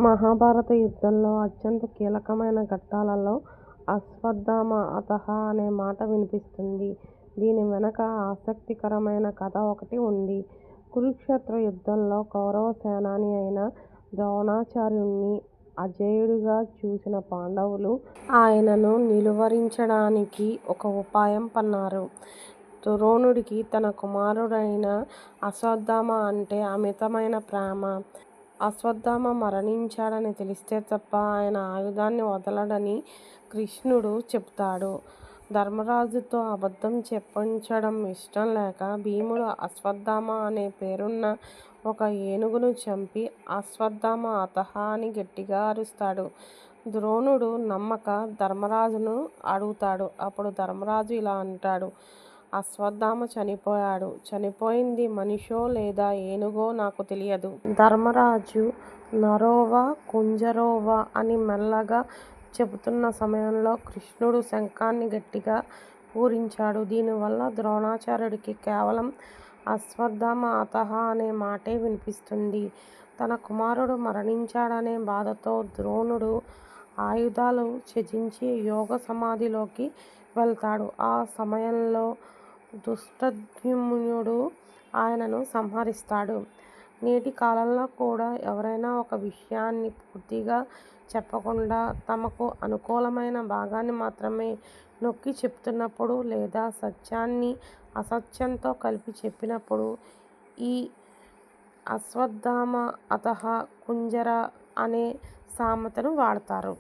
మహాభారత యుద్ధంలో అత్యంత కీలకమైన ఘట్టాలలో అశ్వత్థామ అథః అనే మాట వినిపిస్తుంది. దీని వెనక ఆసక్తికరమైన కథ ఒకటి ఉంది. కురుక్షేత్ర యుద్ధంలో కౌరవ సేనాని అయిన ద్రోణాచార్యుణ్ణి అజేయుడిగా చూసిన పాండవులు ఆయనను నిలువరించడానికి ఒక ఉపాయం పన్నారు. ద్రోణుడికి తన కుమారుడైన అశ్వత్థామ అంటే అమితమైన ప్రేమ. అశ్వత్థామ మరణించాడని తెలిస్తే తప్ప ఆయన ఆయుధాన్ని వదలడని కృష్ణుడు చెబుతాడు. ధర్మరాజుతో అబద్ధం చెప్పించడం ఇష్టం లేక భీముడు అశ్వత్థామ అనే పేరున్న ఒక ఏనుగును చంపి అశ్వత్థామ అథః అని గట్టిగా అరుస్తాడు. ద్రోణుడు నమ్మక ధర్మరాజును అడుగుతాడు. అప్పుడు ధర్మరాజు ఇలా అంటాడు: అశ్వత్థామ చనిపోయాడు. చనిపోయింది మనిషో లేదా ఏనుగో నాకు తెలియదు. ధర్మరాజు నరోవా కుంజరోవా అని మెల్లగా చెబుతున్న సమయంలో కృష్ణుడు శంఖాన్ని గట్టిగా పూరించాడు. దీనివల్ల ద్రోణాచార్యుడికి కేవలం అశ్వత్థామ అథః అనే మాటే వినిపిస్తుంది. తన కుమారుడు మరణించాడనే బాధతో ద్రోణుడు ఆయుధాలు త్యజించి యోగ సమాధిలోకి వెళ్తాడు. ఆ సమయంలో ధృష్టద్యుమ్నుడు ఆయనను సంహరిస్తాడు. నేటి కాలంలో కూడా ఎవరైనా ఒక విషయాన్ని పూర్తిగా చెప్పకుండా తమకు అనుకూలమైన భాగాన్ని మాత్రమే నొక్కి చెప్తున్నప్పుడు లేదా సత్యాన్ని అసత్యంతో కలిపి చెప్పినప్పుడు ఈ అశ్వత్థామ అథః కుంజర అనే సామెతను వాడతారు.